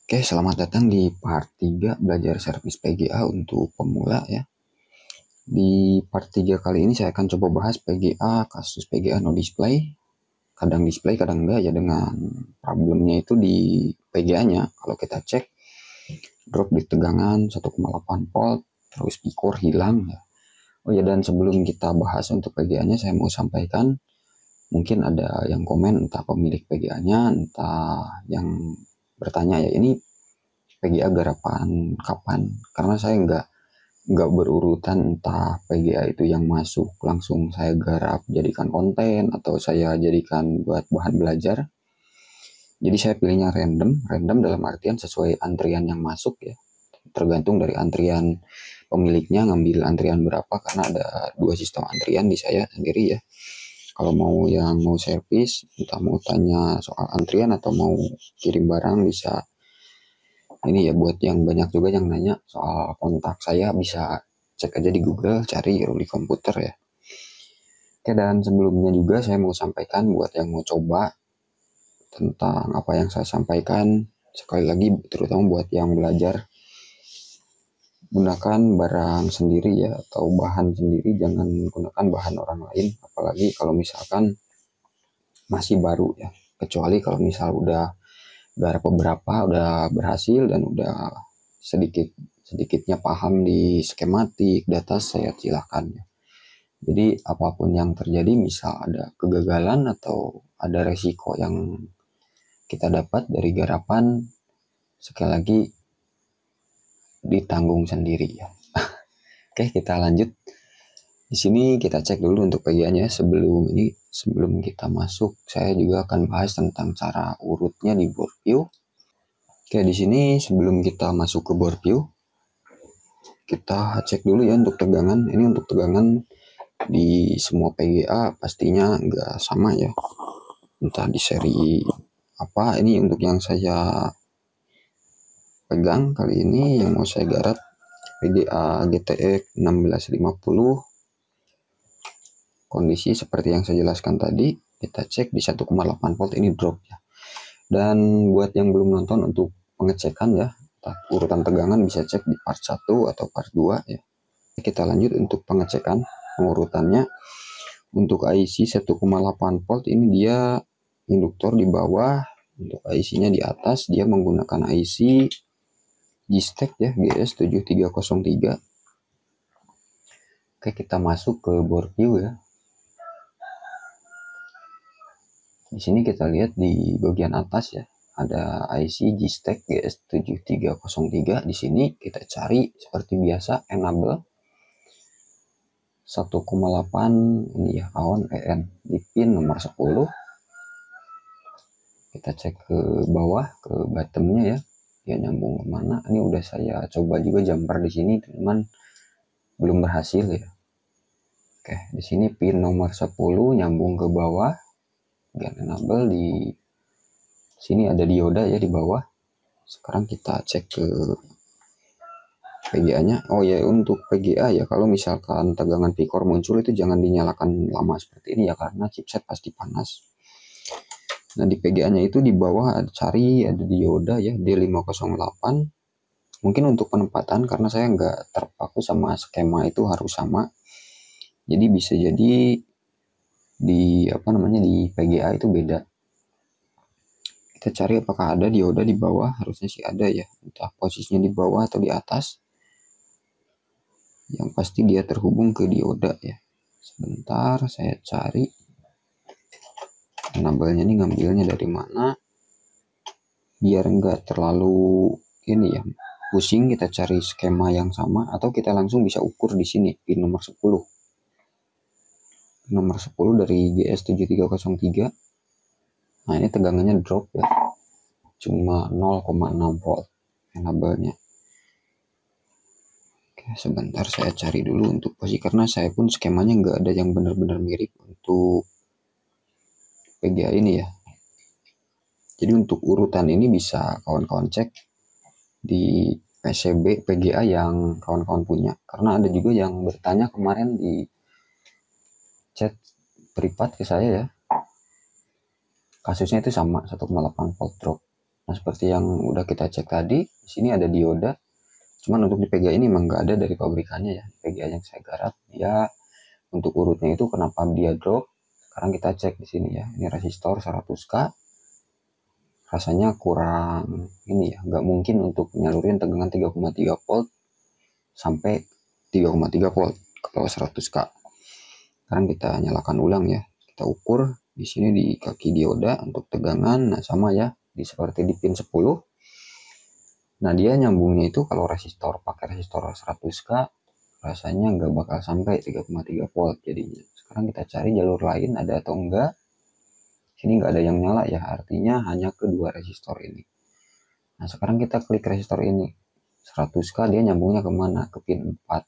Oke, selamat datang di part 3 belajar servis PGA untuk pemula ya. Di part 3 kali ini saya akan coba bahas PGA, kasus PGA no display. Kadang display, kadang enggak ya, dengan problemnya itu di PGA-nya. Kalau kita cek drop di tegangan 1,8 volt, terus picor hilang ya. Oh ya, dan sebelum kita bahas untuk PGA-nya, saya mau sampaikan mungkin ada yang komen, entah pemilik PGA-nya, entah yang bertanya ya, ini PGA garapan kapan, karena saya nggak berurutan, entah PGA itu yang masuk langsung saya garap jadikan konten atau saya jadikan buat bahan belajar. Jadi saya pilihnya random dalam artian sesuai antrian yang masuk ya, tergantung dari antrian pemiliknya ngambil antrian berapa, karena ada 2 sistem antrian di saya sendiri ya. Kalau mau yang mau servis, entah mau tanya soal antrian atau mau kirim barang, bisa ini ya. Buat yang banyak juga yang nanya soal kontak saya, bisa cek aja di Google, cari di komputer ya. Oke, dan sebelumnya juga saya mau sampaikan buat yang mau coba tentang apa yang saya sampaikan, sekali lagi terutama buat yang belajar, gunakan barang sendiri ya, atau bahan sendiri, jangan gunakan bahan orang lain, apalagi kalau misalkan masih baru ya. Kecuali kalau misal udah garap beberapa, udah berhasil dan udah sedikitnya paham di skematik, data set, silakan ya. Jadi apapun yang terjadi, misal ada kegagalan atau ada resiko yang kita dapat dari garapan, sekali lagi ditanggung sendiri ya. Oke, kita lanjut. Di sini kita cek dulu untuk PGA-nya. Sebelum kita masuk, saya juga akan bahas tentang cara urutnya di board view. Oke, di sini sebelum kita masuk ke board view, kita cek dulu ya untuk tegangan. Ini untuk tegangan di semua PGA pastinya nggak sama ya, entah di seri apa. Ini untuk yang saya pegang kali ini, yang mau saya garap, PGA GTX 1650. Kondisi seperti yang saya jelaskan tadi, kita cek di 1,8 volt ini drop ya. Dan buat yang belum nonton untuk pengecekan ya, urutan tegangan bisa cek di part 1 atau part 2 ya. Kita lanjut untuk pengecekan pengurutannya. Untuk IC 1,8 volt ini dia induktor di bawah, untuk IC-nya di atas dia menggunakan IC G-Stack ya, GS7303. Oke, kita masuk ke board view ya. Di sini kita lihat di bagian atas ya, ada IC G-Stack GS7303. Di sini kita cari seperti biasa enable 1,8 ini ya, on EN di pin nomor 10. Kita cek ke bawah, ke bottomnya ya, dia nyambung kemana. Ini udah saya coba juga jumper di sini, teman, belum berhasil ya. Oke, di sini pin nomor 10 nyambung ke bawah, bagian enable. Di sini ada dioda ya di bawah. Sekarang kita cek ke PGA-nya. Oh ya, untuk PGA ya, kalau misalkan tegangan picor muncul itu jangan dinyalakan lama seperti ini ya, karena chipset pasti panas. Nah, di PGA-nya itu di bawah cari ada dioda ya, D508. Mungkin untuk penempatan, karena saya nggak terpaku sama skema itu harus sama, jadi bisa jadi di di PGA itu beda. Kita cari apakah ada dioda di bawah, harusnya sih ada ya, entah posisinya di bawah atau di atas. Yang pasti dia terhubung ke dioda ya. Sebentar saya cari enable-nya nih, ngambilnya dari mana biar enggak terlalu ini ya, pusing. Kita cari skema yang sama, atau kita langsung bisa ukur di sini pin nomor 10. Nomor 10 dari GS7303. Nah, ini tegangannya drop ya, cuma 0,6 volt enable-nya. Oke, sebentar saya cari dulu untuk posisi, karena saya pun skemanya nggak ada yang benar-benar mirip untuk PGA ini ya. Jadi untuk urutan ini bisa kawan-kawan cek di PCB PGA yang kawan-kawan punya, karena ada juga yang bertanya kemarin di chat privat ke saya ya, kasusnya itu sama 1,8 volt drop. Nah, seperti yang udah kita cek tadi, di sini ada dioda. Cuman untuk di PGA ini memang nggak ada dari pabrikannya ya. PGA yang saya garap, ya untuk urutnya itu kenapa dia drop. Sekarang kita cek di sini ya. Ini resistor 100K. Rasanya kurang ini ya, nggak mungkin untuk nyalurin tegangan 3,3 volt sampai 3,3 volt kalau 100K. Sekarang kita nyalakan ulang ya. Kita ukur di sini di kaki dioda untuk tegangan. Nah, sama ya, seperti di pin 10. Nah, dia nyambungnya itu kalau resistor pakai resistor 100K rasanya nggak bakal sampai 3,3 volt jadinya. Sekarang kita cari jalur lain ada atau enggak. Sini nggak ada yang nyala ya, artinya hanya kedua resistor ini. Nah, sekarang kita klik resistor ini. 100K dia nyambungnya kemana? Ke pin 4.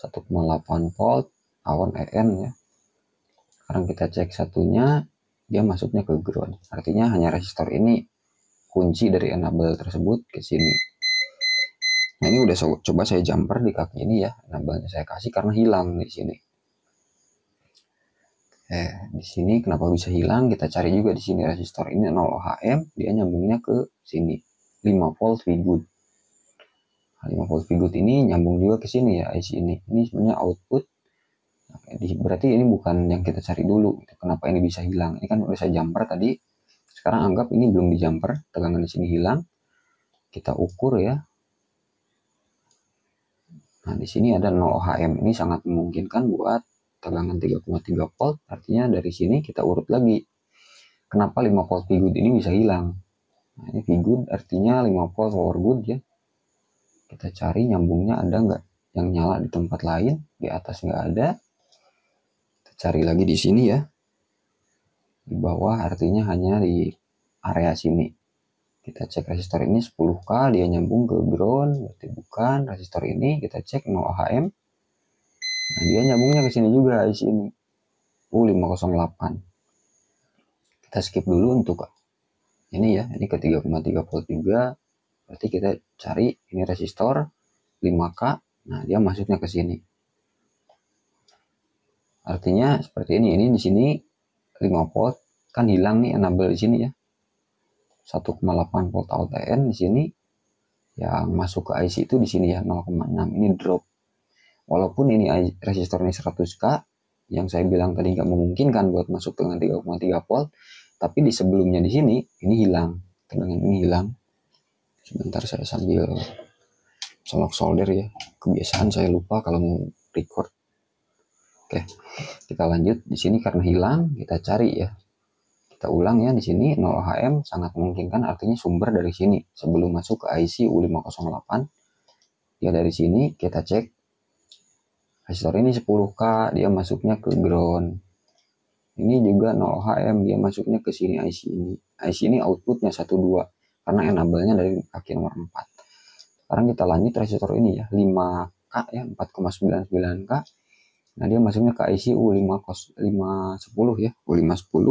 1,8 volt awon EN ya. Sekarang kita cek satunya, dia masuknya ke ground. Artinya hanya resistor ini kunci dari enable tersebut ke sini. Nah, ini udah coba saya jumper di kaki ini ya. Enable-nya saya kasih karena hilang di sini. Di sini kenapa bisa hilang? Kita cari juga di sini resistor ini 0 ohm, dia nyambungnya ke sini 5 volt Vgood. 5 volt Vgood ini nyambung juga ke sini ya, IC ini. Ini sebenarnya output. Berarti ini bukan yang kita cari dulu. Kenapa ini bisa hilang? Ini kan udah saya jumper tadi. Sekarang anggap ini belum di jumper, tegangan di sini hilang. Kita ukur ya. Nah, di sini ada 0 ohm. Ini sangat memungkinkan buat tegangan 3,3 volt. Artinya dari sini kita urut lagi. Kenapa 5 volt Vgood ini bisa hilang? Nah, ini Vgood artinya 5 volt power good ya. Kita cari nyambungnya ada nggak yang nyala di tempat lain. Di atas nggak ada. Kita cari lagi di sini ya. Di bawah artinya hanya di area sini. Kita cek resistor ini 10K, dia nyambung ke ground, berarti bukan. Resistor ini kita cek 0 ohm. Nah, dia nyambungnya ke sini juga di sini. U508. Kita skip dulu untuk ini ya, ini ke 3,3 volt juga. Berarti kita cari ini resistor 5K. Nah, dia masuknya ke sini. Artinya seperti ini. Ini di sini 5 volt kan hilang nih enable di sini ya. 1,8 volt out EN di sini. Yang masuk ke IC itu di sini ya 0,6. Ini drop. Walaupun ini resistor ini 100K yang saya bilang tadi nggak memungkinkan buat masuk dengan 3,3 volt, tapi di sebelumnya di sini ini hilang. Tegangan ini hilang. Sebentar saya sambil solder ya. Kebiasaan saya lupa kalau mau record. Oke, kita lanjut. Di sini karena hilang, kita cari ya. Kita ulang ya di sini 0 ohm sangat memungkinkan, artinya sumber dari sini sebelum masuk ke IC U508. Ya dari sini kita cek resistor ini 10K, dia masuknya ke ground. Ini juga 0 ohm, dia masuknya ke sini IC ini. IC ini outputnya 12 karena enable-nya dari kaki nomor 4. Sekarang kita lanjut resistor ini ya, 5K ya, 4,99K. Nah, dia masuknya ke IC U510 ya, U510.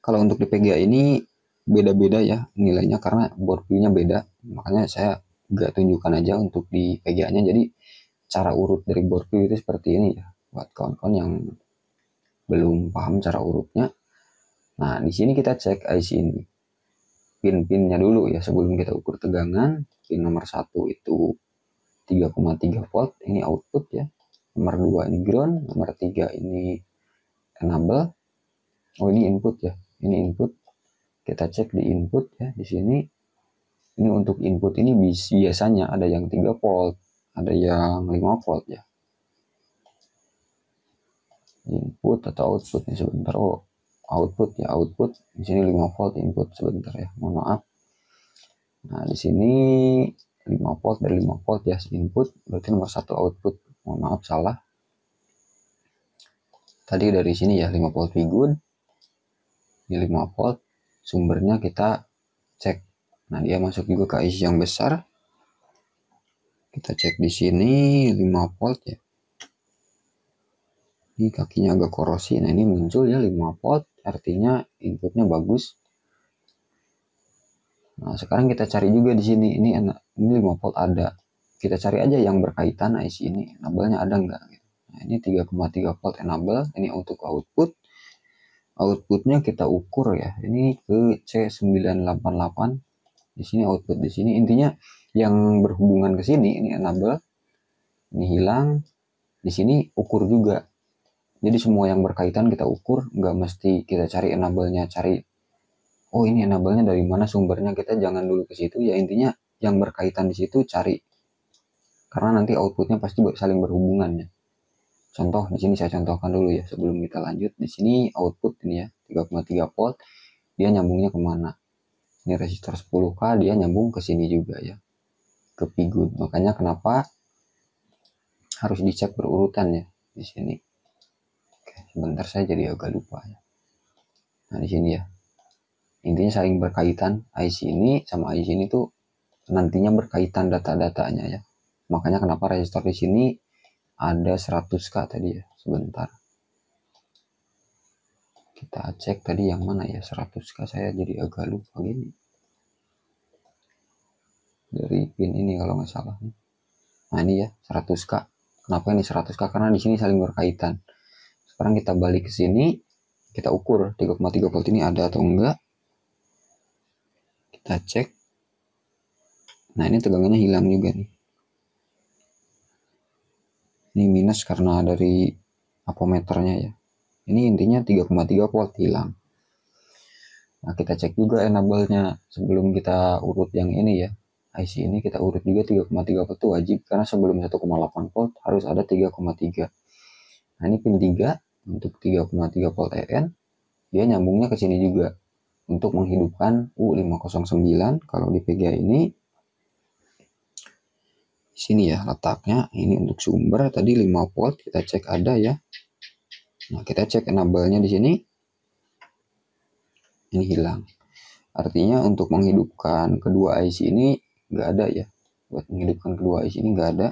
Kalau untuk di PGA ini beda-beda ya nilainya karena board view-nya beda. Makanya saya nggak tunjukkan aja untuk di PGA-nya. Jadi cara urut dari board view itu seperti ini ya. Buat kawan-kawan yang belum paham cara urutnya. Nah, di sini kita cek IC ini. Pin-pinnya dulu ya sebelum kita ukur tegangan. Pin nomor 1 itu 3,3 volt, ini output ya. Nomor 2 ini ground, nomor 3 ini enable. Oh, ini input ya. Ini input. Kita cek di input ya di sini. Ini untuk input ini biasanya ada yang 3 volt, ada yang 5 volt ya. Input atau output nih sebentar. Oh, output ya, output. Di sini 5 volt input sebentar ya. Mohon maaf. Nah, di sini 5 volt dari 5 volt ya input, berarti nomor 1 output. Mohon maaf salah. Tadi dari sini ya 5 volt Vgood. Ini 5 volt. Sumbernya kita cek. Nah, dia masuk juga ke IC yang besar. Kita cek di sini 5 volt ya. Ini kakinya agak korosi. Nah, ini muncul ya 5 volt, artinya inputnya bagus. Nah, sekarang kita cari juga di sini. Ini 5 volt ada. Kita cari aja yang berkaitan IC ini. Enable-nya ada enggak? Nah, ini 3,3 volt enable. Ini untuk output. outputnya kita ukur ya, ini ke C988. Di sini output, di sini intinya yang berhubungan ke sini, ini enable, ini hilang, di sini ukur juga. Jadi semua yang berkaitan kita ukur, nggak mesti kita cari enable-nya, cari oh ini enable-nya dari mana sumbernya, kita jangan dulu ke situ ya. Intinya yang berkaitan di situ cari, karena nanti outputnya pasti saling berhubungan ya. Contoh di sini saya contohkan dulu ya sebelum kita lanjut. Di sini output ini ya 3,3 volt, dia nyambungnya kemana? Ini resistor 10K, dia nyambung ke sini juga ya, ke P-good. Makanya kenapa harus dicek berurutan ya di sini. Oke, sebentar saya jadi agak lupa ya. Nah di sini ya, intinya saling berkaitan. IC ini sama IC ini tuh nantinya berkaitan data-datanya ya. Makanya kenapa resistor di sini ada 100K tadi ya. Sebentar. Kita cek tadi yang mana ya, 100K, saya jadi agak lupa gini. Dari pin ini kalau nggak salah. Nah ini ya 100K. Kenapa ini 100K? Karena di sini saling berkaitan. Sekarang kita balik ke sini, kita ukur 3,3 volt ini ada atau enggak. Kita cek. Nah ini tegangannya hilang juga nih. Ini minus karena dari ampermeternya ya. Ini intinya 3,3 volt hilang. Nah kita cek juga enable-nya sebelum kita urut yang ini ya. IC ini kita urut juga 3,3 volt itu wajib, karena sebelum 1,8 volt harus ada 3,3. Nah ini pin 3 untuk 3,3 volt EN, dia nyambungnya ke sini juga untuk menghidupkan U509. Kalau di PGA ini sini ya letaknya, ini untuk sumber tadi 5 volt, kita cek ada ya. Nah kita cek enable-nya di sini, ini hilang. Artinya untuk menghidupkan kedua IC ini nggak ada ya. Buat menghidupkan kedua IC ini nggak ada,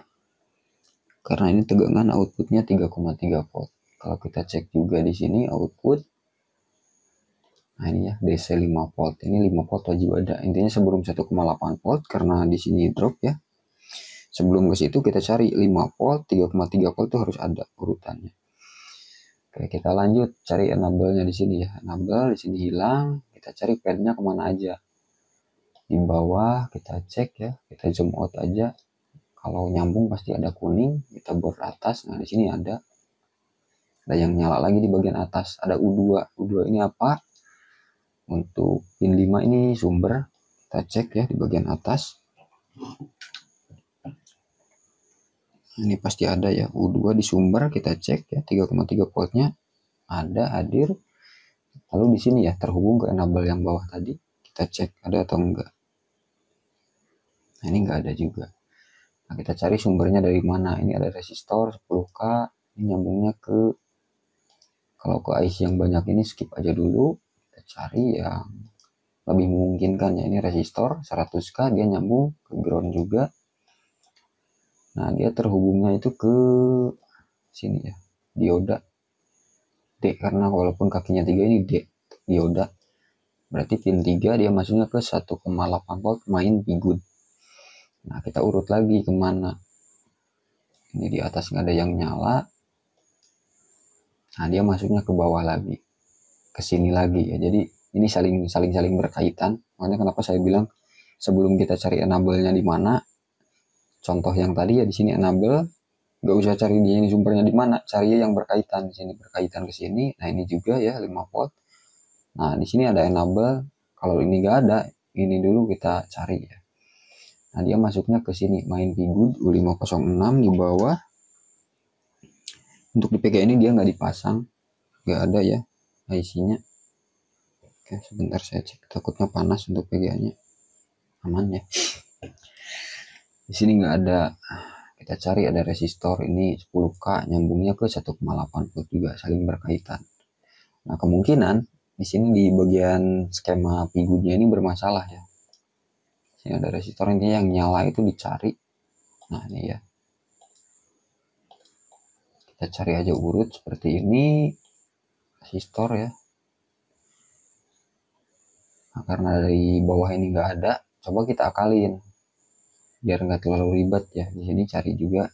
karena ini tegangan outputnya 3,3 volt. Kalau kita cek juga di sini output, nah ini ya DC 5 volt, ini 5 volt wajib ada. Intinya sebelum 1,8 volt, karena di sini drop ya. Sebelum ke situ kita cari 5 volt, 3,3 volt itu harus ada urutannya. Oke, kita lanjut cari enable-nya di sini ya. Enable di sini hilang, kita cari pad-nya kemana aja. Di bawah kita cek ya, kita zoom out aja. Kalau nyambung pasti ada kuning, kita bor atas. Nah di sini ada yang nyala lagi di bagian atas, ada U2. U2 ini apa? Untuk pin 5 ini sumber, kita cek ya di bagian atas. Ini pasti ada ya, U2 di sumber, kita cek ya 3,3 voltnya ada, hadir. Lalu di sini ya terhubung ke enable yang bawah tadi, kita cek ada atau enggak. Nah ini enggak ada juga. Nah kita cari sumbernya dari mana. Ini ada resistor 10K, ini nyambungnya ke, kalau ke IC yang banyak ini skip aja dulu, kita cari yang lebih memungkinkan ya. Ini resistor 100K, dia nyambung ke ground juga. Nah dia terhubungnya itu ke sini ya, dioda D, karena walaupun kakinya 3 ini D, dioda. Berarti pin 3 dia masuknya ke 1,8 volt main P-good. Nah kita urut lagi kemana. Ini di atas nggak ada yang nyala. Nah dia masuknya ke bawah lagi, ke sini lagi ya. Jadi ini saling berkaitan. Makanya kenapa saya bilang sebelum kita cari enable-nya di mana. Contoh yang tadi ya di sini enable, nggak usah cari di ini sumbernya di mana, cari yang berkaitan di sini, berkaitan ke sini. Nah ini juga ya 5 volt. Nah di sini ada enable. Kalau ini nggak ada, ini dulu kita cari ya. Nah dia masuknya ke sini, main P-good U506 di bawah. Untuk di PGA ini dia nggak dipasang, nggak ada ya IC-nya. Oke sebentar saya cek, takutnya panas untuk PGA-nya. Aman ya. Di sini nggak ada. Kita cari ada resistor ini 10K, nyambungnya ke 1,8 volt juga, saling berkaitan. Nah kemungkinan di sini di bagian skema P-good-nya ini bermasalah ya. Sini ada resistor ini yang nyala itu dicari. Nah ini ya. Kita cari aja urut seperti ini, resistor ya. Nah karena dari bawah ini nggak ada, coba kita akalin biar nggak terlalu ribet ya. Di sini cari juga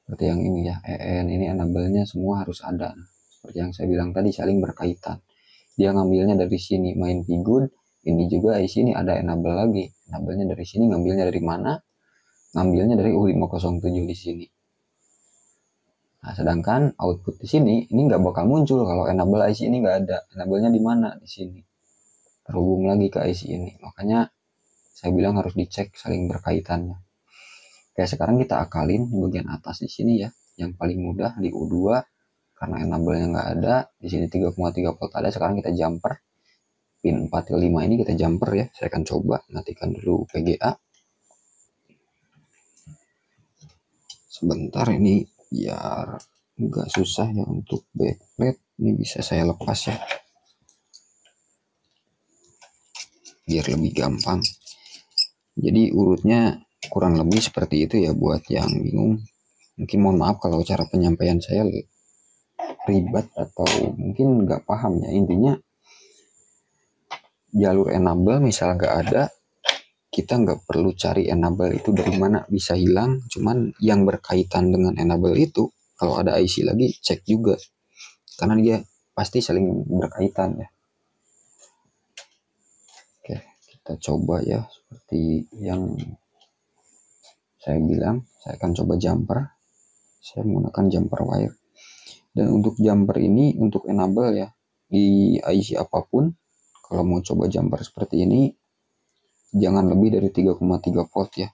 seperti yang ini ya, EN ini enable-nya semua harus ada. seperti yang saya bilang tadi, saling berkaitan. Dia ngambilnya dari sini main P-Good, ini juga IC ini ada enable lagi, enable-nya dari sini, ngambilnya dari mana? Ngambilnya dari U507 di sini. Nah, sedangkan output di sini ini nggak bakal muncul kalau enable IC ini nggak ada. Enable-nya di mana? Di sini. Terhubung lagi ke IC ini. Makanya saya bilang harus dicek saling berkaitannya. Oke, sekarang kita akalin bagian atas di sini ya. Yang paling mudah di U2 karena enable-nya nggak ada. Di sini 3,3 volt ada. Sekarang kita jumper. Pin 4 ke 5 ini kita jumper ya. Saya akan coba matikan dulu PGA. Sebentar ini biar nggak susah ya untuk backplate. Ini bisa saya lepas ya. Biar lebih gampang. Jadi urutnya kurang lebih seperti itu ya buat yang bingung. Mungkin mohon maaf kalau cara penyampaian saya ribet atau mungkin nggak paham ya. Intinya jalur enable misal nggak ada, kita nggak perlu cari enable itu dari mana, bisa hilang. Cuman yang berkaitan dengan enable itu kalau ada IC lagi cek juga karena dia pasti saling berkaitan ya. Oke, kita coba ya seperti yang saya bilang. Saya akan coba jumper. Saya menggunakan jumper wire. Dan untuk jumper ini untuk enable ya di IC apapun, kalau mau coba jumper seperti ini jangan lebih dari 3,3 volt ya.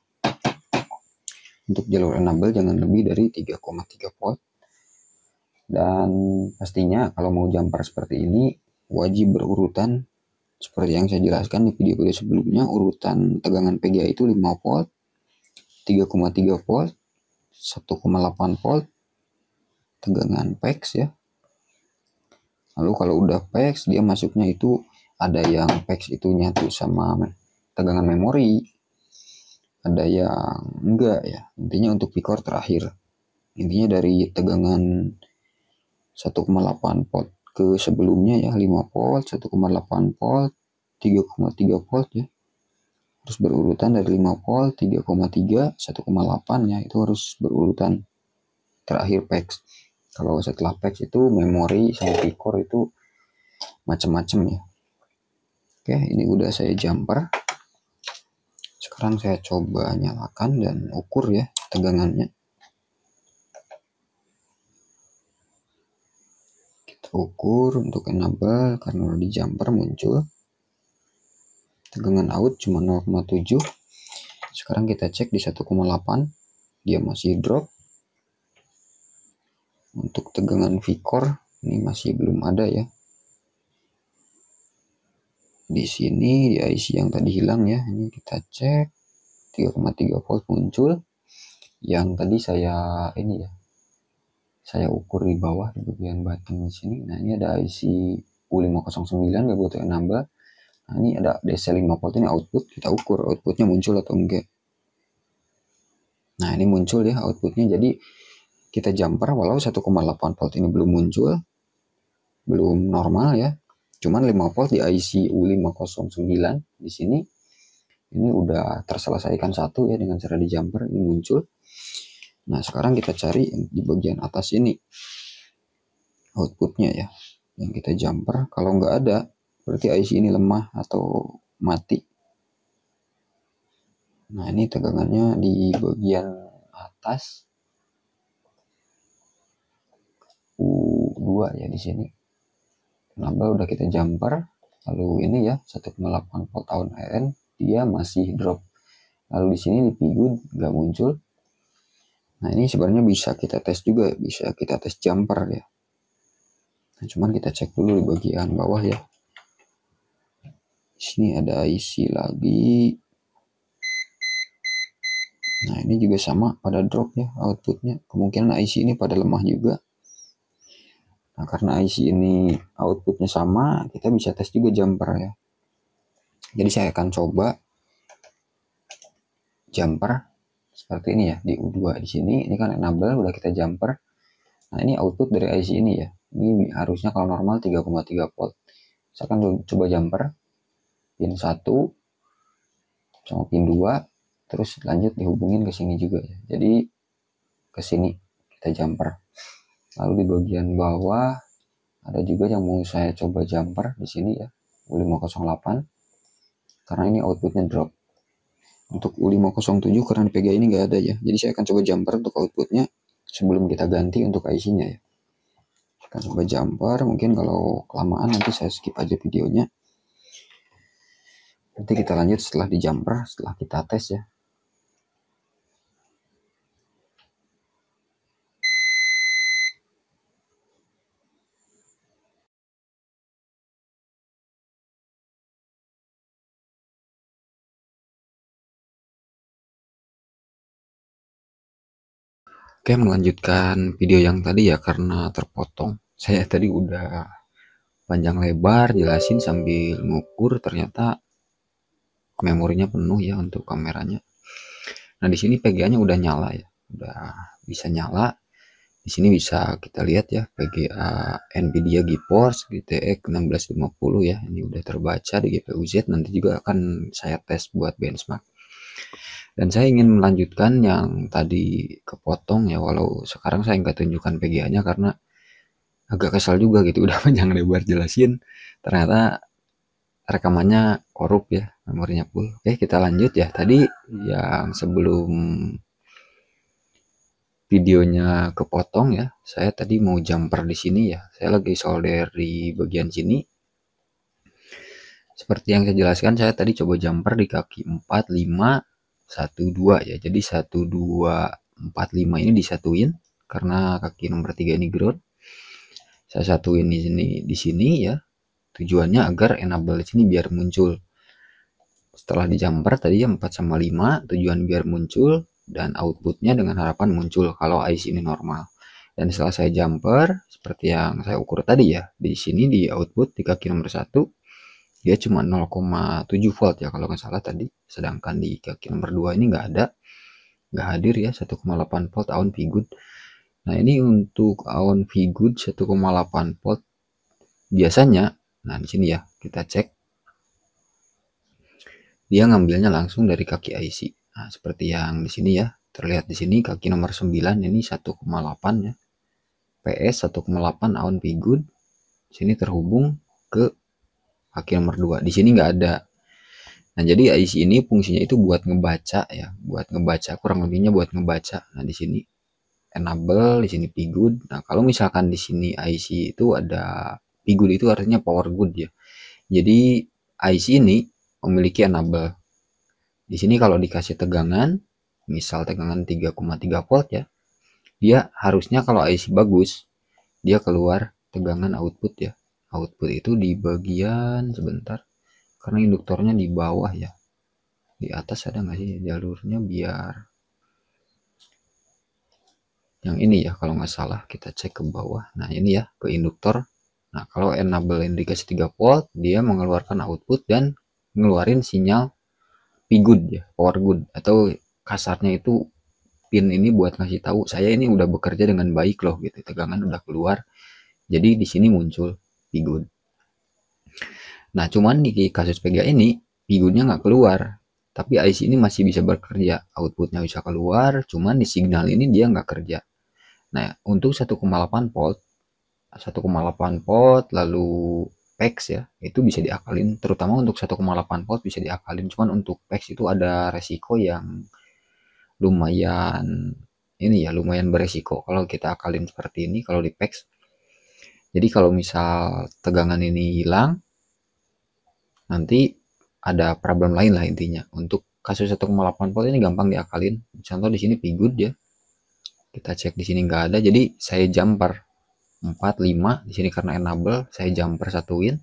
Untuk jalur enable jangan lebih dari 3,3 volt. Dan pastinya kalau mau jumper seperti ini wajib berurutan seperti yang saya jelaskan di video-video sebelumnya. Urutan tegangan PGA itu 5 volt, 3,3 volt, 1,8 volt, tegangan PEX ya. Lalu kalau udah PEX dia masuknya itu ada yang PEX itu nyatu sama tegangan memori, ada yang enggak ya. Intinya untuk P-core terakhir. Intinya dari tegangan 1,8 volt ke sebelumnya ya 5 volt, 1,8 volt, 3,3 volt ya. Terus berurutan dari 5 volt, 3,3, 1,8 ya, itu harus berurutan terakhir PEX. Kalau setelah PEX itu memori sama P-core itu macam-macam ya. Oke, ini udah saya jumper. Sekarang saya coba nyalakan dan ukur ya tegangannya. Kita ukur untuk enable karena udah di jumper muncul. Tegangan out cuma 0,7. Sekarang kita cek di 1,8. Dia masih drop. Untuk tegangan V-core ini masih belum ada ya. Di sini di IC yang tadi hilang ya, ini kita cek 3,3 volt muncul. Yang tadi saya ini ya, saya ukur di bawah di bagian button di sini. Nah ini ada IC U509 nggak butuh enable. Nah ini ada DC 5 volt ini output, kita ukur outputnya muncul atau enggak. Nah ini muncul ya outputnya, jadi kita jumper walau 1,8 volt ini belum muncul, belum normal ya. Cuman 5 volt di IC U509 di sini ini udah terselesaikan satu ya dengan cara di jumper, ini muncul. Nah sekarang kita cari di bagian atas ini outputnya ya yang kita jumper. Kalau nggak ada berarti IC ini lemah atau mati. Nah ini tegangannya di bagian atas U2 ya di sini. Enable udah kita jumper, lalu ini ya 1,8 volt tahun AN dia masih drop. Lalu di sini di P-Good nggak muncul. Nah ini sebenarnya bisa kita tes juga, bisa kita tes jumper ya. Nah, cuman kita cek dulu di bagian bawah ya. Di sini ada IC lagi. Nah ini juga sama pada drop ya outputnya. Kemungkinan IC ini pada lemah juga. Nah karena IC ini outputnya sama, kita bisa tes juga jumper ya. Jadi saya akan coba jumper seperti ini ya di U2 di sini. Ini kan enable udah kita jumper. Nah ini output dari IC ini ya. Ini harusnya kalau normal 3,3 volt. Saya akan coba jumper pin 1 sama pin 2, terus lanjut dihubungin ke sini juga ya. Jadi ke sini kita jumper. Lalu di bagian bawah Ada juga yang mau saya coba jumper di sini ya, U508, karena ini outputnya drop. Untuk U507 karena di PGA ini nggak ada ya, jadi saya akan coba jumper untuk outputnya sebelum kita ganti untuk IC-nya ya. Kita coba jumper, mungkin kalau kelamaan nanti saya skip aja videonya. Nanti kita lanjut setelah di jumper, setelah kita tes ya. Oke, melanjutkan video yang tadi ya, karena terpotong. Saya tadi udah panjang lebar jelasin sambil ngukur, ternyata memorinya penuh ya untuk kameranya. Nah, di sini PGA-nya udah nyala ya, udah bisa nyala. Di sini bisa kita lihat ya, PGA Nvidia GeForce GTX 1650 ya, ini udah terbaca di GPU Z. Nanti juga akan saya tes buat benchmark. Dan saya ingin melanjutkan yang tadi kepotong ya, walau sekarang saya nggak tunjukkan PGA-nya karena agak kesal juga gitu, udah panjang lebar jelasin, ternyata rekamannya korup ya, memorinya full. Oke, kita lanjut ya. Tadi yang sebelum videonya kepotong ya, saya tadi mau jumper di sini ya. Saya lagi solder di bagian sini. Seperti yang saya jelaskan, saya tadi coba jumper di kaki 4, 5, 1, 2 ya. Jadi 1, 2, 4, 5 ini disatuin karena kaki nomor 3 ini ground. Saya satuin di sini ya. Tujuannya agar enable di sini biar muncul. Setelah di jumper tadi ya 4 sama 5, tujuan biar muncul dan outputnya dengan harapan muncul kalau IC ini normal. Dan setelah saya jumper seperti yang saya ukur tadi ya, di sini di output di kaki nomor 1 dia cuma 0,7 volt ya kalau nggak salah tadi, sedangkan di kaki nomor 2 ini nggak hadir ya 1,8 volt on P-good. Nah, ini untuk on P-good 1,8 volt biasanya. Nah, di sini ya kita cek, dia ngambilnya langsung dari kaki IC. Nah, seperti yang di sini ya, terlihat di sini kaki nomor 9 ini 1,8 ya. PS 1,8 on P-good. Sini terhubung ke kaki nomor 2. Di sini nggak ada. Nah, jadi IC ini fungsinya itu buat ngebaca ya, buat ngebaca, kurang lebihnya buat ngebaca. Nah, di sini enable, di sini P-good. Nah, kalau misalkan di sini IC itu ada P-good, itu artinya power good ya. Jadi IC ini memiliki enable. Di sini kalau dikasih tegangan, misal tegangan 3,3 volt ya, dia harusnya kalau IC bagus, dia keluar tegangan output ya. Output itu di bagian, sebentar, karena induktornya di bawah ya. Di atas ada nggak sih jalurnya, biar yang ini ya kalau nggak salah, kita cek ke bawah. Nah, ini ya ke induktor. Nah, kalau enable ini dikasih 3 volt, dia mengeluarkan output dan ngeluarin sinyal P-good ya, power good, atau kasarnya itu pin ini buat ngasih tahu saya ini udah bekerja dengan baik loh gitu, tegangan udah keluar. Jadi di sini muncul P-good. Nah, cuman di kasus PGA ini P-good-nya nggak keluar, tapi IC ini masih bisa bekerja, outputnya bisa keluar, cuman di signal ini dia nggak kerja. Nah, untuk 1,8 volt, 1,8 volt lalu PEX ya, itu bisa diakalin, terutama untuk 1,8 volt bisa diakalin, cuman untuk PEX itu ada resiko yang lumayan ini ya, lumayan beresiko kalau kita akalin seperti ini kalau di PEX. Jadi kalau misal tegangan ini hilang, nanti ada problem lain lah intinya. Untuk kasus 1,8 volt ini gampang diakalin. Contoh di sini P-good ya. Kita cek di sini nggak ada, jadi saya jumper 4, 5 di sini karena enable, saya jumper satuin.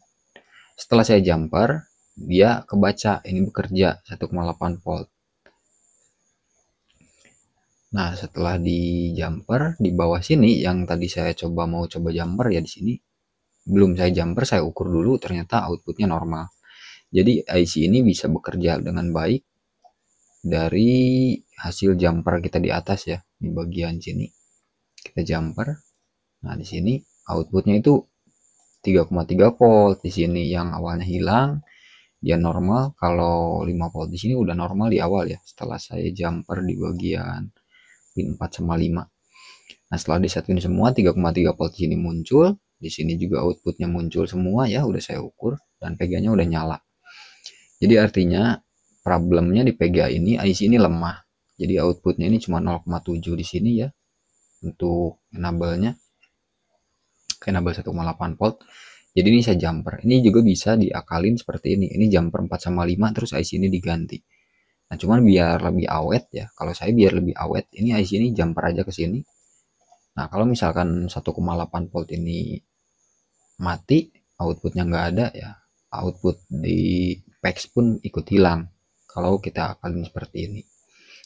Setelah saya jumper, dia kebaca ini bekerja 1,8 volt. Nah, setelah di jumper di bawah sini yang tadi saya mau coba jumper ya, di sini belum saya jumper, saya ukur dulu, ternyata outputnya normal. Jadi IC ini bisa bekerja dengan baik dari hasil jumper kita di atas ya, di bagian sini. Kita jumper. Nah, di sini outputnya itu 3,3 volt di sini yang awalnya hilang, dia normal. Kalau 5 volt di sini udah normal di awal ya, setelah saya jumper di bagian pin 4 sama 5. Nah, setelah disatuin semua 3,3 volt di sini muncul. Di sini juga outputnya muncul semua ya, udah saya ukur dan PGA-nya udah nyala. Jadi artinya problemnya di PGA ini IC ini lemah. Jadi outputnya ini cuma 0,7 di sini ya untuk enable-nya. Enable 1,8 volt. Jadi ini saya jumper. Ini juga bisa diakalin seperti ini. Ini jumper 4 sama 5 terus IC ini diganti. Nah, cuman biar lebih awet ya. Kalau saya biar lebih awet, ini IC ini jumper aja ke sini. Nah, kalau misalkan 1,8 volt ini mati, outputnya nggak ada ya, output di PAX pun ikut hilang kalau kita akalin seperti ini.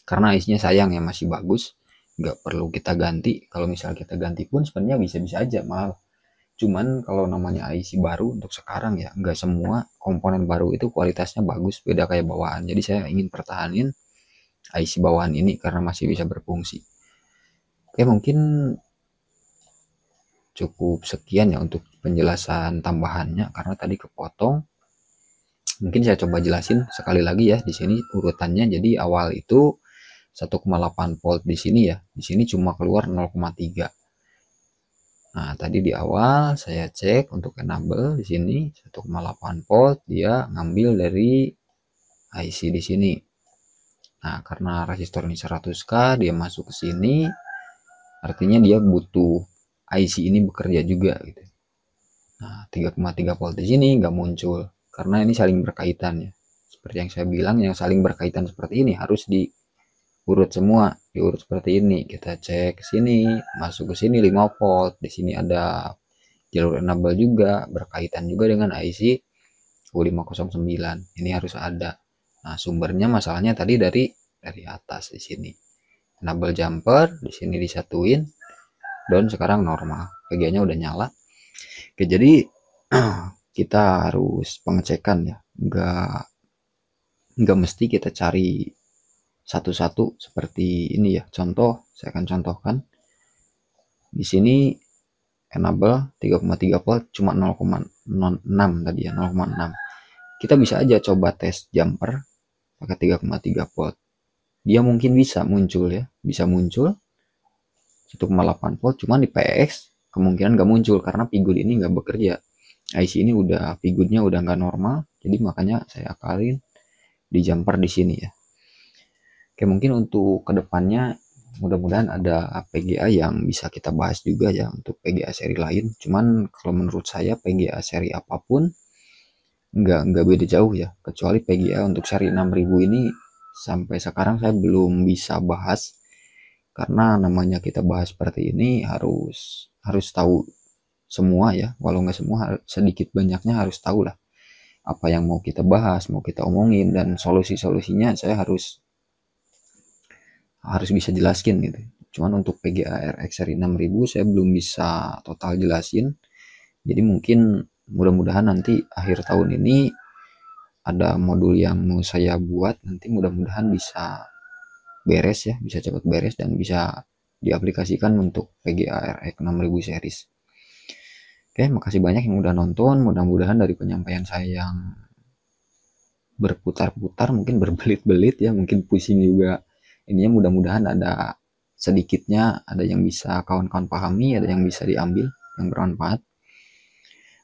Karena IC-nya sayang ya, masih bagus, nggak perlu kita ganti. Kalau misal kita ganti pun sebenarnya bisa-bisa aja malah. Cuman kalau namanya IC baru untuk sekarang ya, nggak semua komponen baru itu kualitasnya bagus, beda kayak bawaan. Jadi saya ingin pertahanin IC bawaan ini karena masih bisa berfungsi. Oke, mungkin cukup sekian ya untuk penjelasan tambahannya karena tadi kepotong. Mungkin saya coba jelasin sekali lagi ya di sini urutannya. Jadi awal itu 1,8 volt di sini ya. Di sini cuma keluar 0,3. Nah, tadi di awal saya cek untuk enable di sini 1,8 volt dia ngambil dari IC di sini. Nah, karena resistor ini 100K dia masuk ke sini, artinya dia butuh IC ini bekerja juga gitu. Nah, 3,3 volt di sini nggak muncul karena ini saling berkaitan ya. Seperti yang saya bilang, yang saling berkaitan seperti ini harus diurut semua, diurut seperti ini. Kita cek ke sini, masuk ke sini 5 volt, di sini ada jalur enable juga berkaitan juga dengan IC U509. Ini harus ada. Nah, sumbernya masalahnya tadi dari atas di sini. Enable jumper di sini disatuin, dan sekarang normal. PG-nya udah nyala. Oke, jadi kita harus pengecekan ya. Nggak mesti kita cari satu-satu seperti ini ya. Contoh, saya akan contohkan. Di sini enable 3,3 volt cuma 0,6 tadi ya, 0,6. Kita bisa aja coba tes jumper pakai 3,3 volt. Dia mungkin bisa muncul ya, bisa muncul 1,8 volt, cuman di PX kemungkinan nggak muncul karena pigud ini nggak bekerja. IC ini udah pigudnya udah nggak normal, jadi makanya saya akalin di jumper di sini ya. Oke, mungkin untuk kedepannya mudah-mudahan ada PGA yang bisa kita bahas juga ya untuk PGA seri lain. Cuman kalau menurut saya PGA seri apapun nggak beda jauh ya, kecuali PGA untuk seri 6000 ini sampai sekarang saya belum bisa bahas karena namanya kita bahas seperti ini harus tahu semua ya, walau nggak semua sedikit banyaknya harus tahu lah apa yang mau kita bahas, mau kita omongin, dan solusi-solusinya saya harus bisa jelaskan gitu. Cuman untuk PGA RX seri 6000 saya belum bisa total jelasin. Jadi mungkin mudah-mudahan nanti akhir tahun ini ada modul yang mau saya buat, nanti mudah-mudahan bisa beres ya, bisa cepat beres dan bisa diaplikasikan untuk PGA RX 6000 series. Oke, makasih banyak yang udah nonton. Mudah-mudahan dari penyampaian saya yang berputar-putar, mungkin berbelit-belit ya, mungkin pusing juga ininya, mudah-mudahan ada sedikitnya ada yang bisa kawan-kawan pahami, ada yang bisa diambil yang bermanfaat.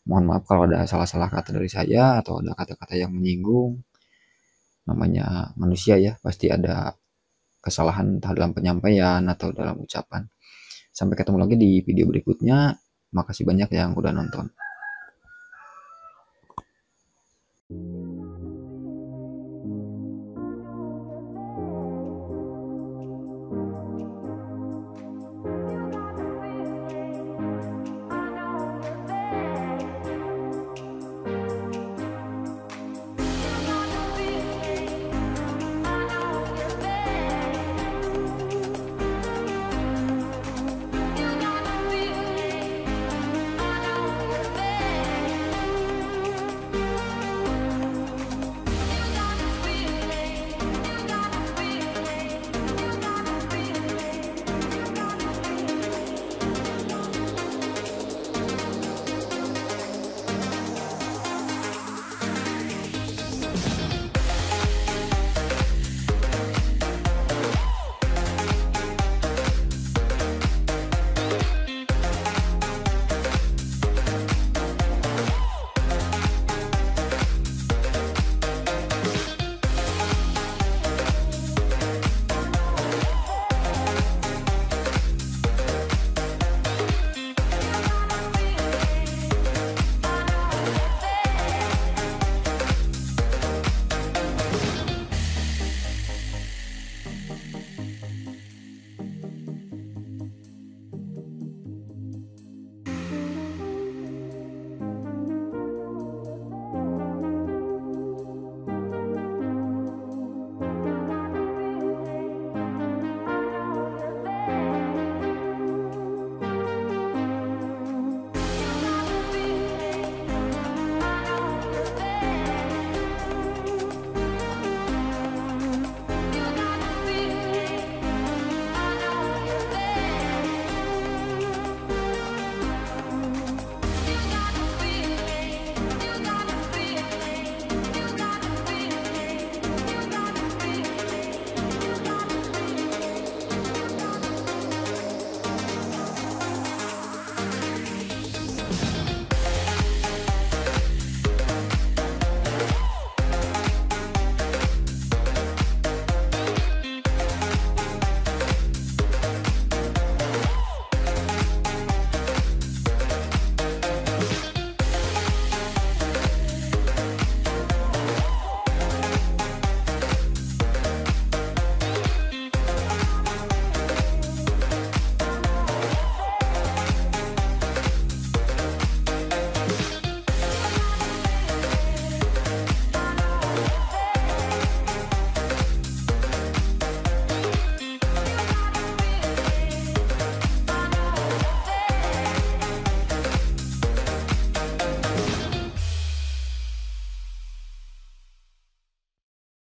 Mohon maaf kalau ada salah-salah kata dari saya atau ada kata-kata yang menyinggung. Namanya manusia ya, pasti ada kesalahan entah dalam penyampaian atau dalam ucapan. Sampai ketemu lagi di video berikutnya. Makasih banyak yang udah nonton.